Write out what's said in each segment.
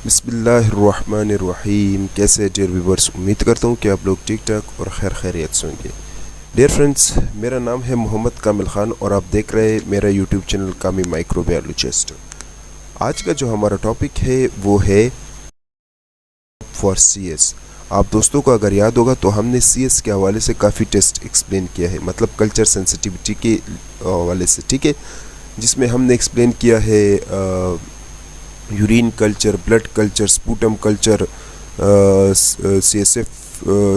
बिस्मिल्लाहिर्रहमानिर्रहीम। कैसे dear viewers, उम्मीद करता हूँ कि आप लोग ठीक ठाक और खैरियत से होंगे। डियर फ्रेंड्स, मेरा नाम है मोहम्मद कामिल ख़ान और आप देख रहे हैं मेरा यूट्यूब चैनल कामी माइक्रोबायोलॉजिस्ट। आज का जो हमारा टॉपिक है वो है फॉर सीएस। आप दोस्तों को अगर याद होगा तो हमने सीएस के हवाले से काफ़ी टेस्ट एक्सप्लेन किया है, मतलब कल्चर सेंसिटिविटी के हवाले से, ठीक है, जिसमें हमने एक्सप्लेन किया है urine culture, blood culture, sputum culture,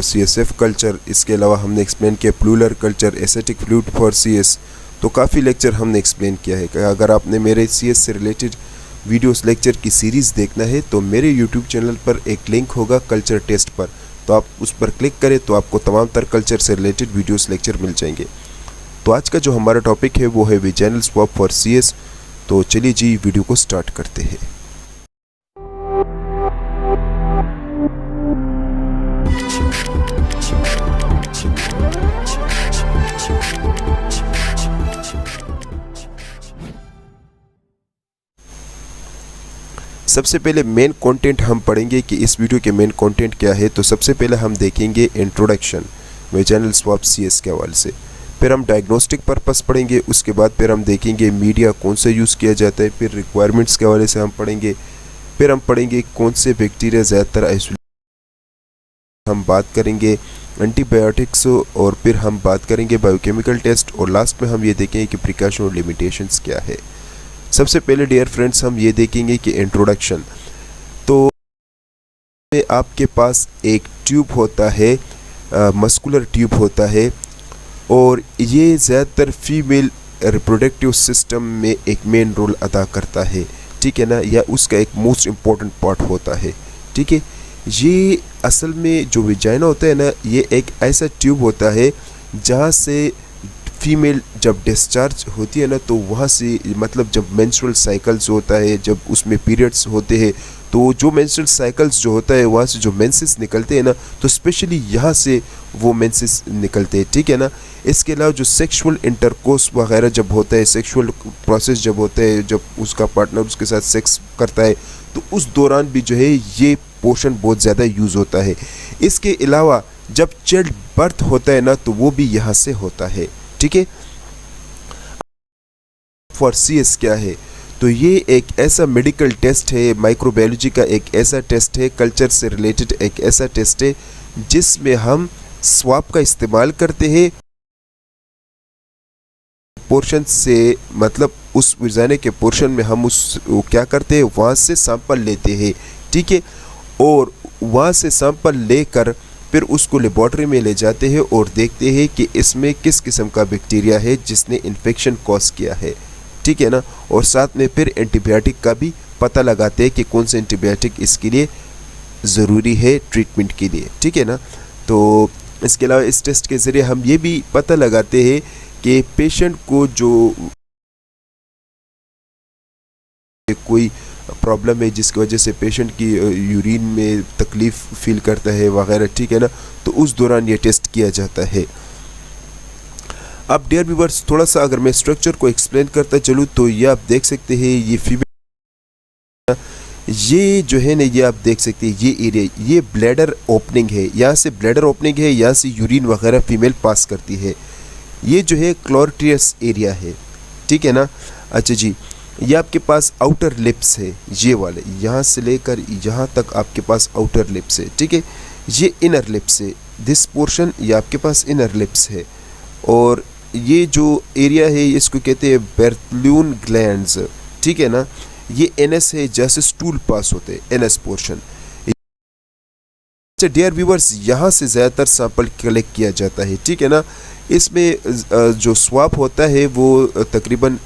CSF culture. इसके अलावा हमने एक्सप्लेन किया pleural culture, ascitic fluid for CS. तो काफ़ी लेक्चर हमने एक्सप्लेन किया है। अगर आपने मेरे सीएस से रिलेटेड वीडियोस लेक्चर की सीरीज़ देखना है तो मेरे यूट्यूब चैनल पर एक लिंक होगा कल्चर टेस्ट पर, तो आप उस पर क्लिक करें तो आपको तमाम तर कल्चर से रिलेटेड वीडियोस लेक्चर मिल जाएंगे। तो आज का जो हमारा टॉपिक है वो है वेजाइनल स्वैब फॉर सीएस। तो चलिए जी, वीडियो को स्टार्ट करते हैं। सबसे पहले मेन कंटेंट हम पढ़ेंगे कि इस वीडियो के मेन कंटेंट क्या है। तो सबसे पहले हम देखेंगे इंट्रोडक्शन वेजाइनल स्वैब सीएस के हवाले से, फिर हम डायग्नोस्टिक पर्पस पढ़ेंगे, उसके बाद फिर हम देखेंगे मीडिया कौन सा यूज़ किया जाता है, फिर रिक्वायरमेंट्स के हवाले से हम पढ़ेंगे, फिर हम पढ़ेंगे कौन से बैक्टीरिया ज़्यादातर आइसोलेट, हम बात करेंगे एंटीबायोटिक्स, और फिर हम बात करेंगे बायोकेमिकल टेस्ट, और लास्ट में हम ये देखेंगे कि प्रिकॉशन और लिमिटेशंस क्या है। सबसे पहले डियर फ्रेंड्स हम ये देखेंगे कि इंट्रोडक्शन। तो आपके पास एक ट्यूब होता है, मस्कुलर ट्यूब होता है, और ये ज़्यादातर फीमेल रिप्रोडक्टिव सिस्टम में एक मेन रोल अदा करता है, ठीक है ना, या उसका एक मोस्ट इम्पॉर्टेंट पार्ट होता है, ठीक है। ये असल में जो वेजाइना होता है ना, ये एक ऐसा ट्यूब होता है जहाँ से फीमेल जब डिस्चार्ज होती है ना, तो वहाँ से मतलब जब मेंस्ट्रुअल साइकिल्स होता है, जब उसमें पीरियड्स होते हैं, तो जो मेंस्ट्रुअल साइकिल्स जो होता है वहाँ से जो मेंसेस निकलते हैं ना, तो स्पेशली यहाँ से वो मेंसेस निकलते हैं, ठीक है ना। इसके अलावा जो सेक्सुअल इंटरकोर्स वगैरह जब होता है, सेक्सुअल प्रोसेस जब होता है, जब उसका पार्टनर उसके साथ सेक्स करता है, तो उस दौरान भी जो है ये पोर्शन बहुत ज़्यादा यूज़ होता है। इसके अलावा जब चाइल्ड बर्थ होता है ना, तो वो भी यहाँ से होता है, ठीक है। फॉर सीएस क्या है? तो ये एक ऐसा मेडिकल टेस्ट है, माइक्रोबायोलॉजी का एक ऐसा टेस्ट है, कल्चर से रिलेटेड एक ऐसा टेस्ट है जिसमें हम स्वैब का इस्तेमाल करते हैं पोर्शन से, मतलब उस वेजाइना के पोर्शन में हम उस क्या करते हैं, वहाँ से सैंपल लेते हैं, ठीक है, और वहाँ से सैंपल लेकर फिर उसको लेबॉर्ट्री में ले जाते हैं और देखते हैं कि इसमें किस किस्म का बैक्टीरिया है जिसने इन्फेक्शन कॉज किया है, ठीक है ना। और साथ में फिर एंटीबायोटिक का भी पता लगाते हैं कि कौन सा एंटीबायोटिक इसके लिए ज़रूरी है ट्रीटमेंट के लिए, ठीक है ना। तो इसके अलावा इस टेस्ट के ज़रिए हम ये भी पता लगाते हैं कि पेशेंट को जो कोई प्रॉब्लम है जिसकी वजह से पेशेंट की यूरिन में तकलीफ़ फील करता है वगैरह, ठीक है ना, तो उस दौरान ये टेस्ट किया जाता है। अब डियर व्यूअर्स, थोड़ा सा अगर मैं स्ट्रक्चर को एक्सप्लेन करता चलूँ तो ये आप देख सकते हैं, ये फीमेल, ये जो है ना, ये आप देख सकते हैं ये एरिया, ये ब्लैडर ओपनिंग है, यहाँ से ब्लैडर ओपनिंग है, यहाँ से यूरिन वगैरह फीमेल पास करती है। ये जो है क्लोरिटियस एरिया है, ठीक है ना। अच्छा जी, ये आपके पास आउटर लिप्स है, ये वाले यहाँ से लेकर यहाँ तक आपके पास आउटर लिप्स है, ठीक है। ये इनर लिप्स है, दिस पोर्शन ये आपके पास इनर लिप्स है, और ये जो एरिया है इसको कहते हैं बेर्थलून ग्लैंड्स, ठीक है ना। ये एनएस है, जैसे स्टूल पास होते हैं, एनएस पोर्शन। अच्छा डियर व्यूअर्स, यहाँ से ज़्यादातर सैंपल कलेक्ट किया जाता है, ठीक है ना। इसमें जो स्वैब होता है वो तकरीबन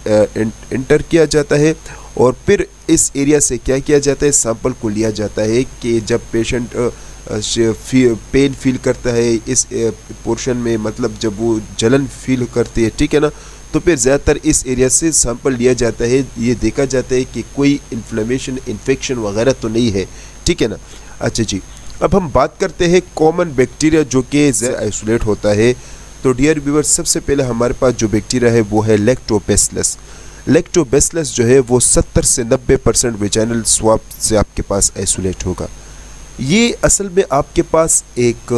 इंटर किया जाता है, और फिर इस एरिया से क्या किया जाता है, सैंपल को लिया जाता है कि जब पेशेंट पेन फील करता है इस पोर्शन में, मतलब जब वो जलन फील करती है, ठीक है ना, तो फिर ज़्यादातर इस एरिया से सैंपल लिया जाता है, ये देखा जाता है कि कोई इन्फ्लेमेशन इन्फेक्शन वगैरह तो नहीं है, ठीक है ना। अच्छा जी, अब हम बात करते हैं कॉमन बैक्टीरिया जो कि आइसोलेट होता है। तो डियर व्यूअर्स, सबसे पहले हमारे पास जो बैक्टीरिया है वो है लैक्टोबैसिलस। लैक्टोबैसिलस जो है वो 70 से 90% वेजाइनल स्वाब से आपके पास आइसोलेट होगा। ये असल में आपके पास एक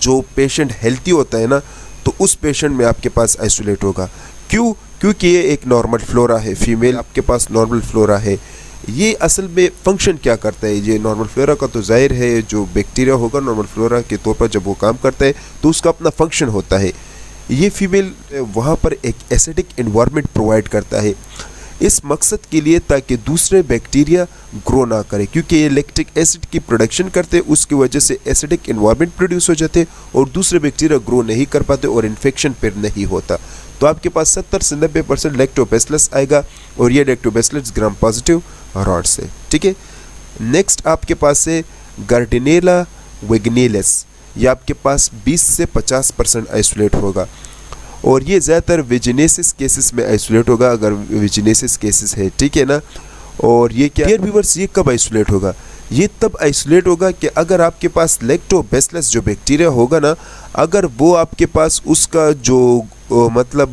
जो पेशेंट हेल्थी होता है ना, तो उस पेशेंट में आपके पास आइसोलेट होगा। क्यों? क्योंकि ये एक नॉर्मल फ्लोरा है, फीमेल आपके पास नॉर्मल फ्लोरा है। ये असल में फंक्शन क्या करता है, ये नॉर्मल फ्लोरा का तो जाहिर है जो बैक्टीरिया होगा नॉर्मल फ्लोरा के तौर पर जब वो काम करता है तो उसका अपना फंक्शन होता है। ये फीमेल वहाँ पर एक एसिडिक एनवायरनमेंट प्रोवाइड करता है इस मकसद के लिए ताकि दूसरे बैक्टीरिया ग्रो ना करे, क्योंकि ये लैक्टिक एसिड की प्रोडक्शन करते, उसकी वजह से एसिडिक एनवायरनमेंट प्रोड्यूस हो जाते और दूसरे बैक्टीरिया ग्रो नहीं कर पाते और इन्फेक्शन फिर नहीं होता। तो आपके पास 70 से 90% लैक्टोबैसिलस आएगा और ये लैक्टोबैसिलस ग्राम पॉजिटिव रॉड्स है। ठीक है, नेक्स्ट आपके पास है गार्डिनेला वेगनेलिस। ये आपके पास 20 से 50% आइसोलेट होगा और ये ज़्यादातर विजिनेसिस केसेस में आइसोलेट होगा, अगर विजिनेसिस केसेस है। ठीक है ना। और ये क्या डियर व्यूअर्स, ये कब आइसोलेट होगा? ये तब आइसोलेट होगा कि अगर आपके पास लैक्टोबैसिलस जो बैक्टीरिया होगा ना, अगर वो आपके पास उसका जो मतलब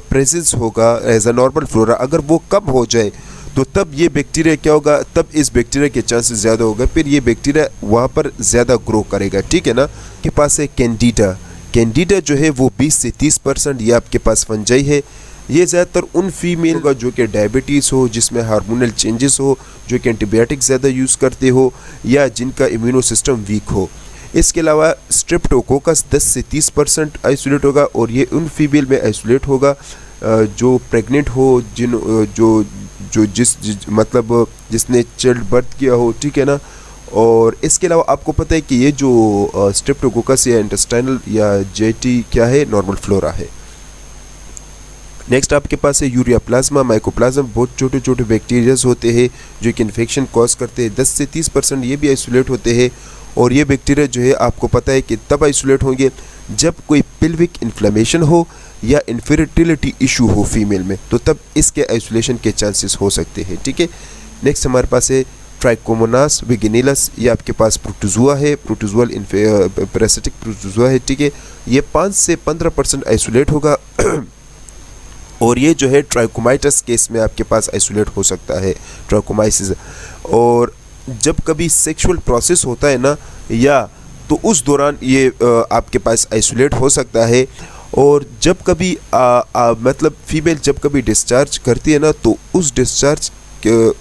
प्रेजेंस होगा एज अ नॉर्मल फ्लोरा, अगर वो कम हो जाए तो तब ये बैक्टीरिया क्या होगा, तब इस बैक्टीरिया के चांसेस ज़्यादा होगा, फिर ये बैक्टीरिया वहाँ पर ज़्यादा ग्रो करेगा। ठीक है ना। आपके पास है कैंडिडा। कैंडिडा जो है वो 20 से 30% ये आपके पास फंजाई है। ये ज़्यादातर उन फीमेल का जो कि डायबिटीज़ हो, जिसमें हार्मोनल चेंजेस हो, जो कि एंटीबायोटिक ज़्यादा यूज़ करते हो या जिनका इम्यूनो सिस्टम वीक हो। इसके अलावा स्ट्रेप्टोकोकस 10 से 30% आइसोलेट होगा और ये उन फीमेल में आइसोलेट होगा जो प्रेग्नेंट हो, मतलब जिसने चाइल्ड बर्थ किया हो। ठीक है ना। और इसके अलावा आपको पता है कि ये जो स्ट्रेप्टोकोकस या इंटेस्टाइनल या जेटी क्या है, नॉर्मल फ्लोरा है। नेक्स्ट आपके पास है यूरिया प्लाज्मा माइकोप्लाज्मा। बहुत छोटे छोटे बैक्टीरियाज होते हैं जो कि इन्फेक्शन कॉज करते हैं। 10 से 30% ये भी आइसोलेट होते हैं और ये बैक्टीरिया जो है आपको पता है कि तब आइसोलेट होंगे जब कोई पिल्विक इन्फ्लेमेशन हो या इनफर्टिलिटी इशू हो फीमेल में, तो तब इसके आइसोलेशन के चांसेस हो सकते हैं। ठीक है। नेक्स्ट हमारे पास है ट्राइकोमोनास वेगिनेलिस। ये आपके पास प्रोटोजुआ है, प्रोटोजुअल पैरासिटिक प्रोटोजुआ है। ठीक है। ये 5 से 15% आइसोलेट होगा और ये जो है ट्राइकोमाइटस केस में आपके पास आइसोलेट हो सकता है, ट्राइकोमाइसिस। और जब कभी सेक्सुअल प्रोसेस होता है ना, या तो उस दौरान ये आपके पास आइसोलेट हो सकता है। और जब कभी मतलब फीमेल जब कभी डिस्चार्ज करती है ना, तो उस डिस्चार्ज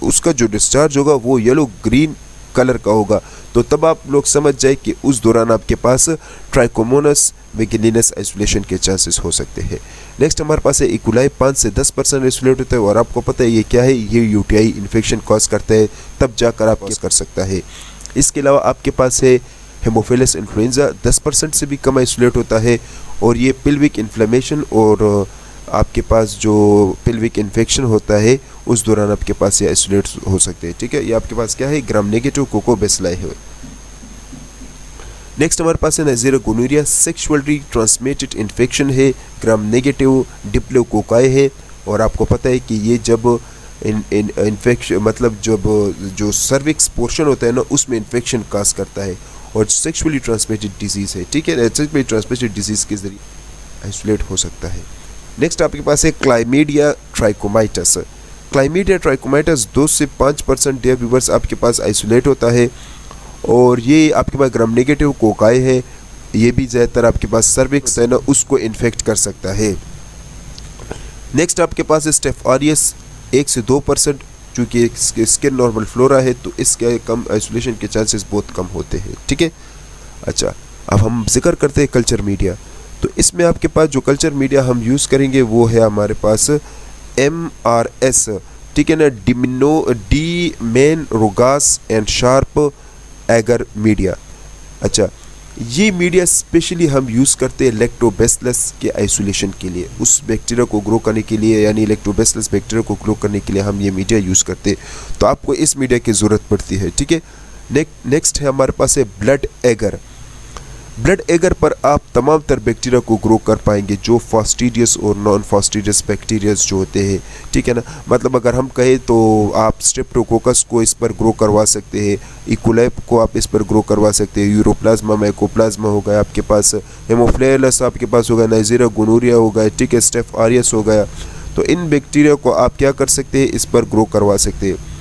उसका जो डिस्चार्ज होगा वो येलो ग्रीन कलर का होगा, तो तब आप लोग समझ जाए कि उस दौरान आपके पास ट्राइकोमोनास वेगिनेलिस आइसोलेशन के चांसेस हो सकते हैं। नेक्स्ट हमारे पास है इकोलाई। 5 से 10% आइसोलेट होता है और आपको पता है ये क्या है, ये यूटीआई इन्फेक्शन कॉज करता है, तब जाकर आप कर सकता है। इसके अलावा आपके पास है हेमोफिलस इन्फ्लुएंजा। 10% से भी कम आइसोलेट होता है और ये पिल्विक इन्फ्लेमेशन और आपके पास जो पिल्विक इन्फेक्शन होता है उस दौरान आपके पास ये आइसोलेट हो सकते हैं। ठीक है। ये आपके पास क्या है, ग्राम नेगेटिव कोकोबैसिलाई है। नेक्स्ट हमारे पास है Neisseria gonorrhoea. Sexually transmitted infection है, ग्राम नेगेटिव डिप्लोकोकाई है और आपको पता है कि ये जब इन्फेक्शन मतलब जब जो सर्विक्स पोर्शन होता है ना, उसमें इन्फेक्शन काज करता है और सेक्सुअली ट्रांसमिटेड डिजीज़ है। ठीक है। सेक्सुअली ट्रांसमिटेड डिजीज़ के जरिए आइसोलेट हो सकता है। नेक्स्ट आपके पास है क्लाइमीडिया ट्राइकोमाइटस। क्लाइमीडिया ट्राइकोमाइटस 2 से 5% डियर व्यूअर्स आपके पास आइसोलेट होता है और ये आपके पास ग्राम नेगेटिव कोकाई है। ये भी ज़्यादातर आपके पास सर्विक्स है ना, उसको इन्फेक्ट कर सकता है। नेक्स्ट आपके पास है स्टेफ ऑरियस। 1 से 2%, चूँकि स्किन नॉर्मल फ्लोरा है तो इसके कम आइसोलेशन के चांसेस बहुत कम होते हैं। ठीक है। अच्छा, अब हम जिक्र करते हैं कल्चर मीडिया। तो इसमें आपके पास जो कल्चर मीडिया हम यूज़ करेंगे वो है हमारे पास MRS। ठीक है ना, डी मेन रोगास एंड शार्प एगर मीडिया। अच्छा, ये मीडिया स्पेशली हम यूज़ करते हैं लैक्टोबैसिलस के आइसोलेशन के लिए, उस बैक्टीरिया को ग्रो करने के लिए, यानी लैक्टोबैसिलस बैक्टीरिया को ग्रो करने के लिए हम ये मीडिया यूज़ करते हैं। तो आपको इस मीडिया की ज़रूरत पड़ती है। ठीक है। नेक्स्ट है हमारे पास है ब्लड एगर। ब्लड एगर पर आप तमाम तर बैक्टीरिया को ग्रो कर पाएंगे जो फास्टिडियस और नॉन फास्टिडियस बैक्टीरियाज जो होते हैं। ठीक है ना। मतलब अगर हम कहें तो आप स्ट्रेप्टोकोकस को इस पर ग्रो करवा सकते हैं, इकोलाई को आप इस पर ग्रो करवा सकते हैं, यूरोप्लाज्मा माइकोप्लाज्मा हो गया आपके पास, हेमोफिलस आपके पास होगा, नाइजीरिया गोनोरिया हो गया। ठीक है। स्टेफ ऑरियस हो गया। तो इन बैक्टीरिया को आप क्या कर सकते हैं, इस पर ग्रो करवा सकते हैं।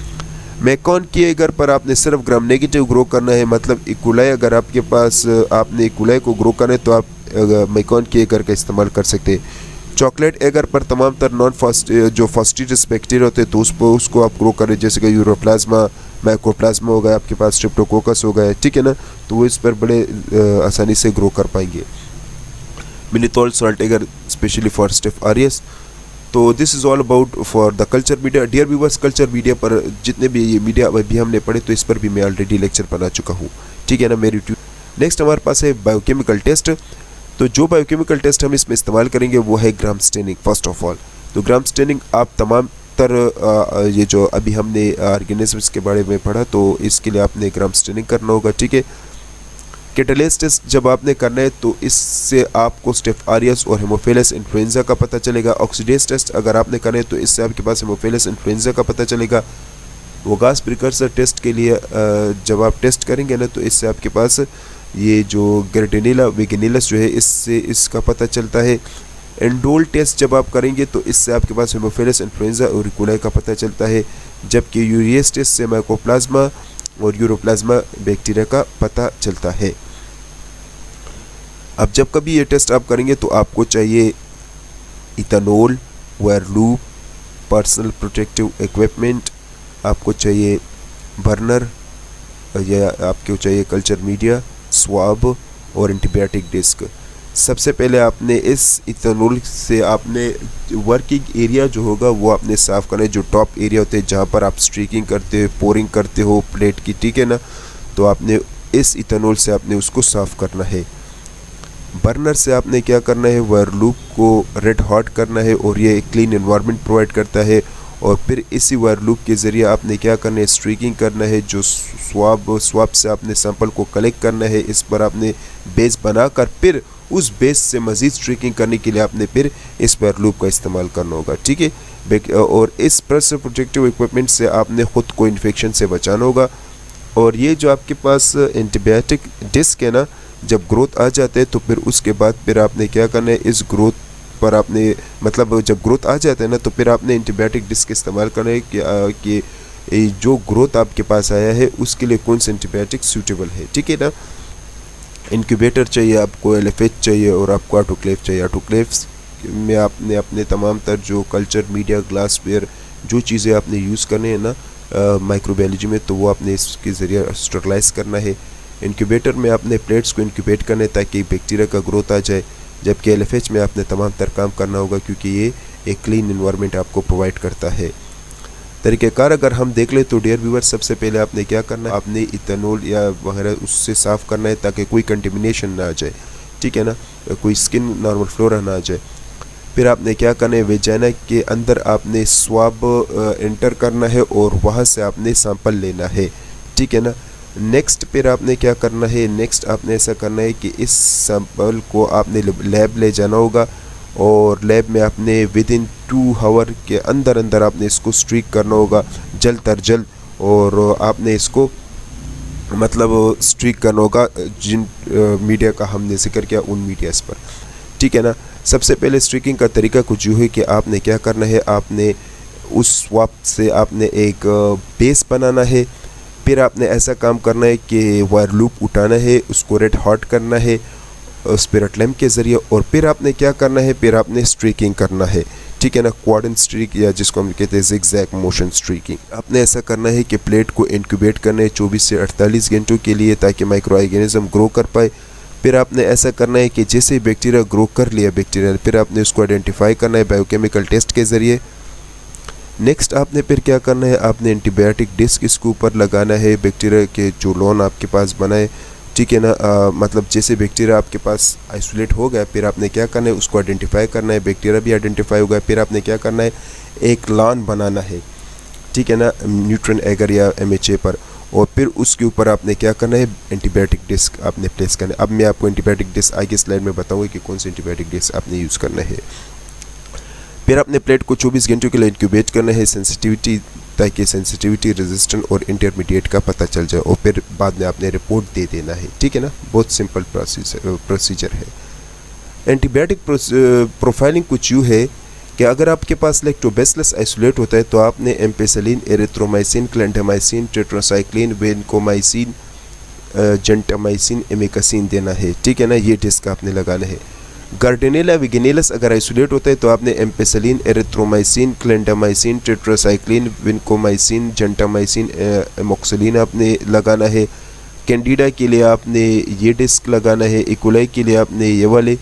मैकॉन की अगर पर आपने सिर्फ ग्राम नेगेटिव ग्रो करना है, मतलब इकोलाई अगर आपके पास आपने इकोलाई को ग्रो करना है तो आप मैकॉन की एगर का इस्तेमाल कर सकते हैं। चॉकलेट एगर पर तमाम तर नॉन फास्ट जो फास्टिडियस बैक्टीरिया होते हैं तो उसको आप ग्रो करें, जैसे कि यूरोप्लाज्मा, माइकोप्लाज्मा हो गया, आपके पास स्ट्रेप्टोकोकस हो गया, ठीक है ना, तो वो इस पर बड़े आसानी से ग्रो कर पाएंगे। Mannitol salt agar specially for staph aureus. तो this is all about for the culture media. Dear viewers, culture media पर जितने भी ये मीडिया अभी हमने पढ़े तो इस पर भी मैं ऑलरेडी लेक्चर बना चुका हूँ, ठीक है ना, मेरे यूट्यूब। नेक्स्ट हमारे पास है बायोकेमिकल टेस्ट। तो जो बायोकेमिकल टेस्ट हम इसमें इस्तेमाल करेंगे वो है gram staining first of all. तो ग्राम स्टेनिंग आप तमाम तर ये जो अभी हमने ऑर्गेनिजम्स के बारे में पढ़ा तो इसके लिए आपने ग्राम स्टेनिंग करना होगा, ठीक है। कैटालेस टेस्ट जब आपने करना है तो इससे आपको स्टेफ आरियस और हेमोफिलस इन्फ्लुएंजा का पता चलेगा। ऑक्सीडेज टेस्ट अगर आपने करना है तो इससे आपके पास हेमोफिलस इन्फ्लुएंजा का पता चलेगा। वोगास प्रिकर्सर टेस्ट के लिए जब आप टेस्ट करेंगे ना तो इससे आपके पास ये जो गर्डेनिला वेगेनिलस जो है इससे इसका पता चलता है। एंडोल टेस्ट जब आप करेंगे तो इससे आपके पास हेमोफिलस इन्फ्लुएंजा और इकोलाई का पता चलता है, जबकि यूरियस टेस्ट से माइकोप्लाज्मा और यूरोप्लाज्मा बैक्टीरिया का पता चलता है। अब जब कभी ये टेस्ट आप करेंगे तो आपको चाहिए ethanol, wire loop, personal protective equipment, आपको चाहिए बर्नर या आपको चाहिए कल्चर मीडिया, स्वाब और एंटीबायोटिक डिस्क। सबसे पहले आपने इस इथेनॉल से आपने वर्किंग एरिया जो होगा वो आपने साफ़ करना है, जो टॉप एरिया होते हैं जहाँ पर आप स्ट्रीकिंग करते हो, पोरिंग करते हो प्लेट की, ठीक है ना, तो आपने इस इथेनॉल से आपने उसको साफ़ करना है। बर्नर से आपने क्या करना है, वायर लूप को रेड हॉट करना है और ये एक क्लीन एनवायरनमेंट प्रोवाइड करता है। और फिर इसी वायर लूप के ज़रिए आपने क्या करना है, स्ट्रीकिंग करना है, जो स्वाब से आपने सैंपल को कलेक्ट करना है, इस पर आपने बेस बनाकर फिर उस बेस से मज़ीद स्ट्रीकिंग करने के लिए आपने फिर इस वायर लूप का इस्तेमाल करना होगा, ठीक है। और इस पर्सनल प्रोटेक्टिव इक्विपमेंट से आपने ख़ुद को इन्फेक्शन से बचाना होगा। और ये जो आपके पास एंटीबायोटिक डिस्क है ना, जब ग्रोथ आ जाते हैं तो फिर उसके बाद फिर आपने क्या करना है, इस ग्रोथ पर आपने मतलब जब ग्रोथ आ जाता है ना तो फिर आपने एंटीबायोटिक डिस्क इस्तेमाल करना है कि जो ग्रोथ आपके पास आया है उसके लिए कौन सा एंटीबायोटिक सूटेबल है, ठीक है ना। इंक्यूबेटर चाहिए आपको, एलएफएच चाहिए और आपको ऑटोक्लेव चाहिए। ऑटोक्लेव्स में आपने अपने तमाम तर जो कल्चर मीडिया, ग्लासवेयर, जो चीज़ें आपने यूज़ करने हैं ना माइक्रोबायोलॉजी में, तो वो आपने इसके ज़रिए स्टरलाइज करना है। इंक्यूबेटर में आपने प्लेट्स को इंक्यूबेट करना है ताकि बैक्टीरिया का ग्रोथ आ जाए, जबकि एलएफएच में आपने तमाम तर काम करना होगा क्योंकि ये एक क्लीन इन्वायरमेंट आपको प्रोवाइड करता है। तरीक़ेकार अगर हम देख ले तो डियर व्यूअर्स, सबसे पहले आपने क्या करना है, आपने इथेनॉल या वगैरह उससे साफ़ करना है ताकि कोई कंटेमिनेशन ना आ जाए, ठीक है ना, कोई स्किन नॉर्मल फ्लोरा ना आ जाए। फिर आपने क्या करना है, वेजाइना के अंदर आपने स्वाब एंटर करना है और वहाँ से आपने सैंपल लेना है, ठीक है ना। नेक्स्ट फिर आपने क्या करना है, नेक्स्ट आपने ऐसा करना है कि इस सैंपल को आपने लैब ले जाना होगा और लैब में आपने विद इन 2 आवर के अंदर अंदर आपने इसको स्ट्रीक करना होगा जल्द तर जल्द, और आपने इसको मतलब स्ट्रीक करना होगा जिन मीडिया का हमने जिक्र किया उन मीडियाज़ पर, ठीक है ना। सबसे पहले स्ट्रीकिंग का तरीका कुछ यूँ है कि आपने क्या करना है, आपने उस स्वाब से आपने एक बेस बनाना है। फिर आपने ऐसा काम करना है कि वायर लूप उठाना है, उसको रेड हॉट करना है स्पिरिट लैम्प के ज़रिए, और फिर आपने क्या करना है, फिर आपने स्ट्रीकिंग करना है, ठीक है ना, क्वाड्रेंट स्ट्रीक या जिसको हम कहते हैं जिगजैग मोशन स्ट्रीकिंग। आपने ऐसा करना है कि प्लेट को इंक्यूबेट करना है 24 से 48 घंटों के लिए ताकि माइक्रो ऑर्गेनिज्म ग्रो कर पाए। फिर आपने ऐसा करना है कि जैसे बैक्टीरिया ग्रो कर लिया बैक्टीरिया, फिर आपने उसको आइडेंटिफाई करना है बायोकेमिकल टेस्ट के ज़रिए। नेक्स्ट आपने फिर क्या करना है, आपने एंटीबायोटिक डिस्क इसके ऊपर लगाना है बैक्टीरिया के जो लॉन आपके पास बनाए, ठीक है ना। मतलब जैसे बैक्टीरिया आपके पास आइसोलेट हो गया, फिर आपने क्या करना है, उसको आइडेंटिफाई करना है, बैक्टीरिया भी आइडेंटिफाई हो गया, फिर आपने क्या करना है, एक लॉन बनाना है, ठीक है ना, न्यूट्रन एगर या MHA पर, और फिर उसके ऊपर आपने क्या करना है, एंटीबायोटिक डिस्क आपने प्लेस करना है। अब मैं आपको एंटीबायोटिक डिस्क आगे स्लाइड में बताऊँगा कि कौन सी एंटीबायोटिक डिस्क आपने यूज़ करना है। फिर आपने प्लेट को 24 घंटों के लिए इंक्यूबेट करना है सेंसिटिविटी, ताकि सेंसिटिविटी, रेजिस्टेंट और इंटरमीडिएट का पता चल जाए, और फिर बाद में आपने रिपोर्ट दे देना है, ठीक है ना। बहुत सिंपल प्रोसीजर है। एंटीबायोटिक प्रोफाइलिंग कुछ यूँ है कि अगर आपके पास लैक्टोबैसिलस आइसोलेट होता है तो आपने ampicillin, erythromycin, clindamycin, tetracycline, vancomycin, gentamicin, amikacin देना है, ठीक है ना। ये डिस्क आपने लगाना है। गार्डेनेला विगिनेलस अगर आइसोलेट होता है तो आपने ampicillin, erythromycin, clindamycin, tetracycline, vancomycin, gentamicin, amoxicillin आपने लगाना है। कैंडिडा के लिए आपने ये डिस्क लगाना है। इकोलाई के लिए आपने ये वाले,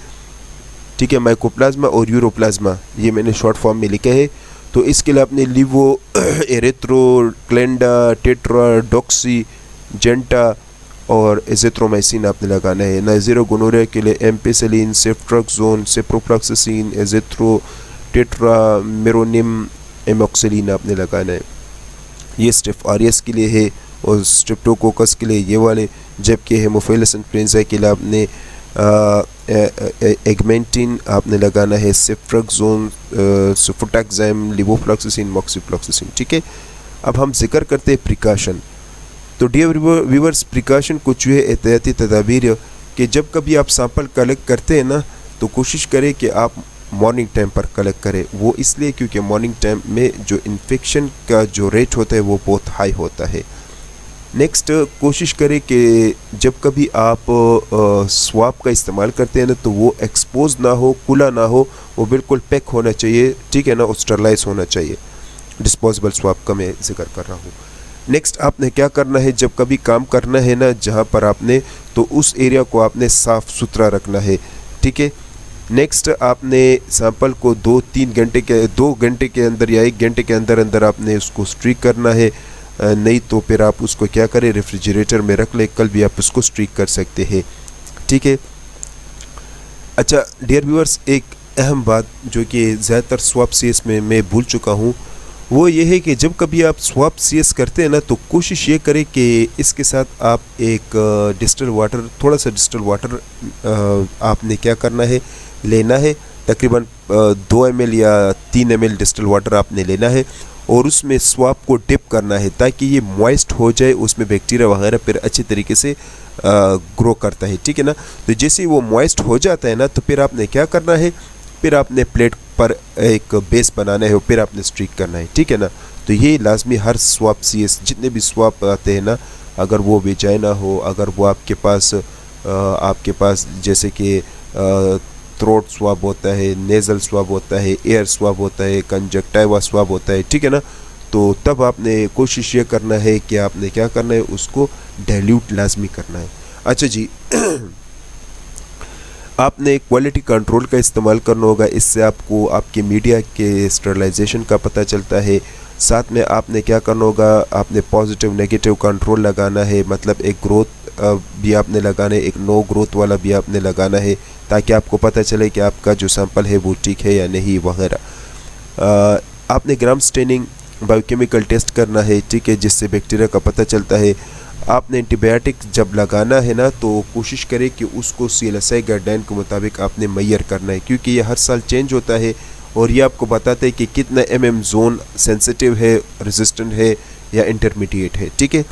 ठीक है। माइकोप्लाज्मा और यूरोप्लाज्मा ये मैंने शॉर्ट फॉर्म में लिखा है। तो इसके लिए आपने लिवो, एरिथ्रो, क्लेंडा, टेट्रा, डॉक्सी, जेंटा और एजिथ्रोमाइसिन आपने लगाना है। नाइजेरो गोनोरिया के लिए एम्पेसिलिन, सेफ्ट्रक्सोन, सेप्रोफ्लॉक्सासिन, एजिथ्रो, टेट्रा, मेरोनिम, एमोक्सिलिन आपने लगाना है। ये स्टेफ आरियस के लिए है और स्ट्रेप्टोकोकस के लिए ये वाले, जबकि हेमोफिलस इन्फ्लुएंजा के लिए आपने एगमेंटिन आपने लगाना है, सेफ्ट्रक्सोन, सुफोटैक्साम, लिवोफ्लॉक्सासिन, मॉक्सीफ्लॉक्सासिन, ठीक है। अब हम जिक्र करते हैं प्रिकॉशन। तो डियर व्यूअर्स, प्रिकॉशन कुछ है एहतियाती तदाबीर कि जब कभी आप सैंपल कलेक्ट करते हैं ना तो कोशिश करें कि आप मॉर्निंग टाइम पर कलेक्ट करें। वो इसलिए क्योंकि मॉर्निंग टाइम में जो इन्फेक्शन का जो रेट होता है वो बहुत हाई होता है। नेक्स्ट, कोशिश करें कि जब कभी आप स्वाब का इस्तेमाल करते हैं ना तो वो एक्सपोज ना हो, खुला ना हो, वो बिल्कुल पैक होना चाहिए, ठीक है ना, और स्टरलाइज होना चाहिए। डिस्पोजेबल स्वाब का मैं जिक्र कर रहा हूँ। नेक्स्ट, आपने क्या करना है, जब कभी काम करना है ना जहाँ पर आपने, तो उस एरिया को आपने साफ़ सुथरा रखना है, ठीक है। नेक्स्ट, आपने सैंपल को 2 घंटे के अंदर या 1 घंटे के अंदर अंदर आपने उसको स्ट्रीक करना है। नहीं तो फिर आप उसको क्या करें, रेफ्रिजरेटर में रख ले, कल भी आप उसको स्ट्रीक कर सकते हैं, ठीक है। अच्छा डियर व्यूअर्स, एक अहम बात जो कि ज़्यादातर स्वाब सीएस में मैं भूल चुका हूँ, वो ये है कि जब कभी आप स्वाब सीएस करते हैं ना तो कोशिश ये करें कि इसके साथ आप एक डिस्टिल वाटर, थोड़ा सा डिस्टिल वाटर आपने क्या करना है, लेना है। तकरीबन 2 ml या 3 ml डिस्टिल वाटर आपने लेना है और उसमें स्वाब को डिप करना है ताकि ये मॉइस्ट हो जाए, उसमें बैक्टीरिया वगैरह फिर अच्छे तरीके से ग्रो करता है, ठीक है ना। तो जैसे ही वो मॉइस्ट हो जाता है ना तो फिर आपने क्या करना है, फिर आपने प्लेट पर एक बेस बनाना है और फिर आपने स्ट्रीक करना है, ठीक है ना। तो ये लाजमी हर स्वाब सीएस, जितने भी स्वाब आते हैं ना, अगर वो वेजाइना हो, अगर वो आपके पास जैसे कि थ्रोट स्वाब होता है, नेज़ल स्वाब होता है, एयर स्वाब होता है, कंजक्टिवा स्वाब होता है, ठीक है ना। तो तब आपने कोशिश ये करना है कि आपने क्या करना है, उसको डाइल्यूट लाजमी करना है। अच्छा जी आपने क्वालिटी कंट्रोल का इस्तेमाल करना होगा, इससे आपको आपके मीडिया के स्टरलाइजेशन का पता चलता है। साथ में आपने क्या करना होगा, आपने पॉजिटिव नेगेटिव कंट्रोल लगाना है, मतलब एक ग्रोथ भी आपने लगाना है, एक नो ग्रोथ वाला भी आपने लगाना है, ताकि आपको पता चले कि आपका जो सैंपल है वो ठीक है या नहीं वगैरह। आपने ग्राम स्टेनिंग बायोकेमिकल टेस्ट करना है, ठीक है, जिससे बैक्टीरिया का पता चलता है। आपने एंटीबायोटिक जब लगाना है ना तो कोशिश करें कि उसको CLSI गाइडलाइन के मुताबिक आपने मैयर करना है, क्योंकि ये हर साल चेंज होता है और ये आपको बताता है कि कितना MM जोन सेंसिटिव है, रेजिस्टेंट है या इंटरमीडिएट है, ठीक है।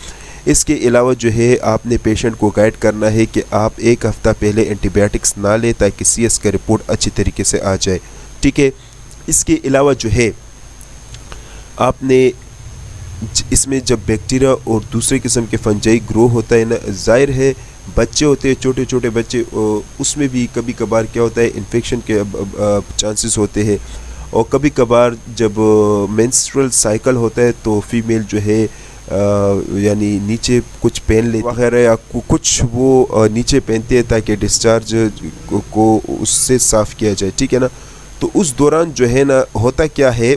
इसके अलावा जो है आपने पेशेंट को गाइड करना है कि आप 1 हफ़्ता पहले एंटीबायोटिक्स ना लें ताकि CS का रिपोर्ट अच्छी तरीके से आ जाए, ठीक है। इसके अलावा जो है आपने इसमें जब बैक्टीरिया और दूसरे किस्म के फंजाई ग्रो होता है ना, जाहिर है बच्चे होते हैं, छोटे छोटे बच्चे, उसमें भी कभी कभार क्या होता है, इन्फेक्शन के चांसेस होते हैं। और कभी कभार जब मेंस्ट्रुअल साइकिल होता है तो फीमेल जो है यानी नीचे कुछ पहन ले वगैरह या कुछ वो नीचे पहनते हैं ताकि डिस्चार्ज को उससे साफ़ किया जाए, ठीक है ना। तो उस दौरान जो है ना होता क्या है,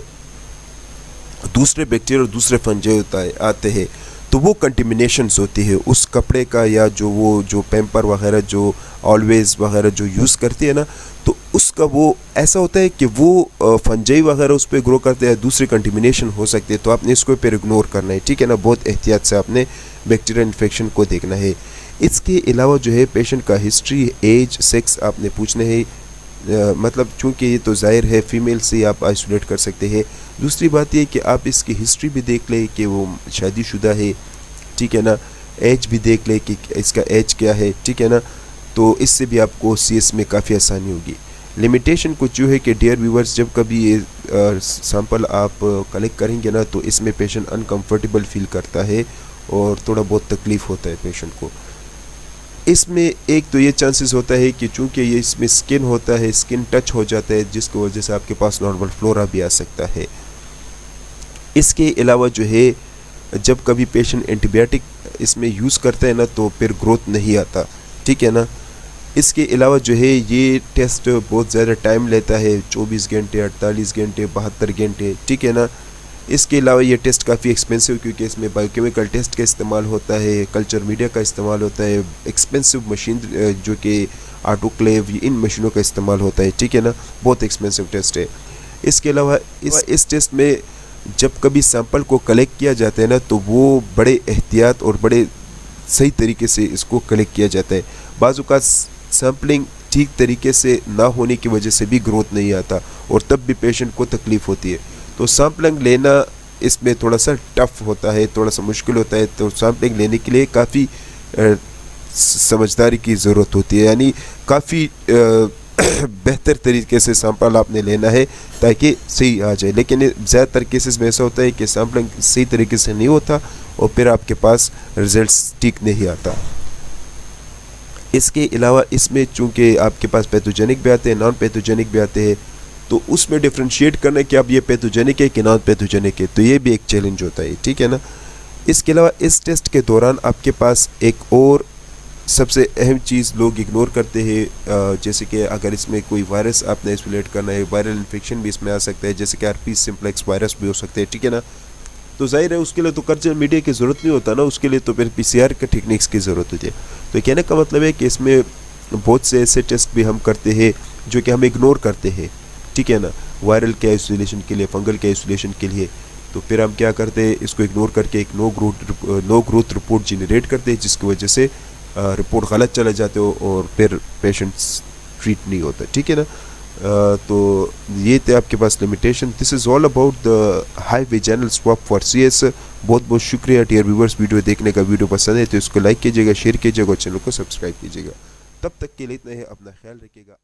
दूसरे बैक्टीरिया और दूसरे फंजाई आते हैं, तो वो कंटेमिनेशंस होती है उस कपड़े का या जो पैम्पर वगैरह जो ऑलवेज वगैरह जो यूज़ करती है ना, तो उसका वो ऐसा होता है कि वो फंजाई वगैरह उस पर ग्रो करते हैं, दूसरी कंटेमिनेशन हो सकती है। तो आपने इसको फिर इग्नोर करना है, ठीक है ना। बहुत एहतियात से आपने बैक्टीरियल इन्फेक्शन को देखना है। इसके अलावा जो है पेशेंट का हिस्ट्री, एज, सेक्स आपने पूछना है, मतलब चूँकि ये तो जाहिर है फीमेल से आप आइसोलेट कर सकते हैं। दूसरी बात ये कि आप इसकी हिस्ट्री भी देख लें कि वो शादीशुदा है, ठीक है ना। एज भी देख लें कि इसका एज क्या है, ठीक है ना। तो इससे भी आपको CS में काफ़ी आसानी होगी। लिमिटेशन कुछ जो है कि डियर व्यूवर्स, जब कभी ये सैंपल आप कलेक्ट करेंगे ना तो इसमें पेशेंट अनकंफर्टेबल फील करता है और थोड़ा बहुत तकलीफ़ होता है पेशेंट को। इसमें एक तो ये चांसेस होता है कि चूँकि ये इसमें स्किन होता है, स्किन टच हो जाता है, जिसकी वजह से आपके पास नॉर्मल फ्लोरा भी आ सकता है। इसके अलावा जो है जब कभी पेशेंट एंटीबायोटिक इसमें यूज़ करता है ना तो फिर ग्रोथ नहीं आता, ठीक है ना। इसके अलावा जो है ये टेस्ट बहुत ज़्यादा टाइम लेता है, 24 घंटे, 48 घंटे, 72 घंटे, ठीक है ना। इसके अलावा ये टेस्ट काफ़ी एक्सपेंसिव, क्योंकि इसमें बायोकेमिकल टेस्ट का इस्तेमाल होता है, कल्चर मीडिया का इस्तेमाल होता है, एक्सपेंसिव मशीन जो कि ऑटोक्लेव, इन मशीनों का इस्तेमाल होता है, ठीक है ना। बहुत एक्सपेंसिव टेस्ट है। इसके अलावा इस टेस्ट में जब कभी सैंपल को कलेक्ट किया जाता है ना तो वो बड़े एहतियात और बड़े सही तरीके से इसको कलेक्ट किया जाता है। बाज़ औक़ात सैम्पलिंग ठीक तरीके से ना होने की वजह से भी ग्रोथ नहीं आता और तब भी पेशेंट को तकलीफ़ होती है। तो सैम्पलिंग लेना इसमें थोड़ा सा टफ़ होता है, थोड़ा सा मुश्किल होता है। तो सैम्पलिंग लेने के लिए काफ़ी समझदारी की ज़रूरत होती है, यानी काफ़ी बेहतर तरीके से सैंपल आपने लेना है ताकि सही आ जाए। लेकिन ज़्यादातर केसेस में ऐसा होता है कि सैम्पलिंग सही तरीके से नहीं होता और फिर आपके पास रिज़ल्ट्स ठीक नहीं आता। इसके अलावा इसमें चूँकि आपके पास पैथोजेनिक भी आते हैं, नॉन पैथोजेनिक भी आते हैं, तो उसमें डिफ्रेंशिएट करना कि अब ये पैथोजेनिक है कि नॉन पैथोजेनिक है, तो ये भी एक चैलेंज होता है, ठीक है ना। इसके अलावा इस टेस्ट के दौरान आपके पास एक और सबसे अहम चीज़ लोग इग्नोर करते हैं, जैसे कि अगर इसमें कोई वायरस आपने आइसोलेट करना है, वायरल इन्फेक्शन भी इसमें आ सकता है, जैसे कि herpes सिम्प्लेक्स वायरस भी हो सकते हैं, ठीक है ना। तो जाहिर है उसके लिए तो कल्चर मीडिया की ज़रूरत नहीं होता ना, उसके लिए तो फिर PCR के टेक्निक्स की ज़रूरत होती है। तो कहने का मतलब है कि इसमें बहुत से ऐसे टेस्ट भी हम करते हैं जो कि हम इग्नोर करते हैं, ठीक है ना, वायरल के आइसोलेशन के लिए, फंगल के आइसोलेशन के लिए। तो फिर हम क्या करते हैं, इसको इग्नोर करके एक नो ग्रोथ रिपोर्ट जनरेट करते हैं, जिसकी वजह से रिपोर्ट गलत चला जाते हो और फिर पेशेंट्स ट्रीट नहीं होता, ठीक है ना। तो ये थे आपके पास limitation. This is all about the high vaginal swab for CS। बहुत बहुत शुक्रिया डियर व्यूवर्स, वीडियो देखने का। वीडियो पसंद है तो इसको लाइक कीजिएगा, शेयर कीजिएगा और चैनल को सब्सक्राइब कीजिएगा। तब तक के लिए इतना ही, अपना ख्याल रखिएगा।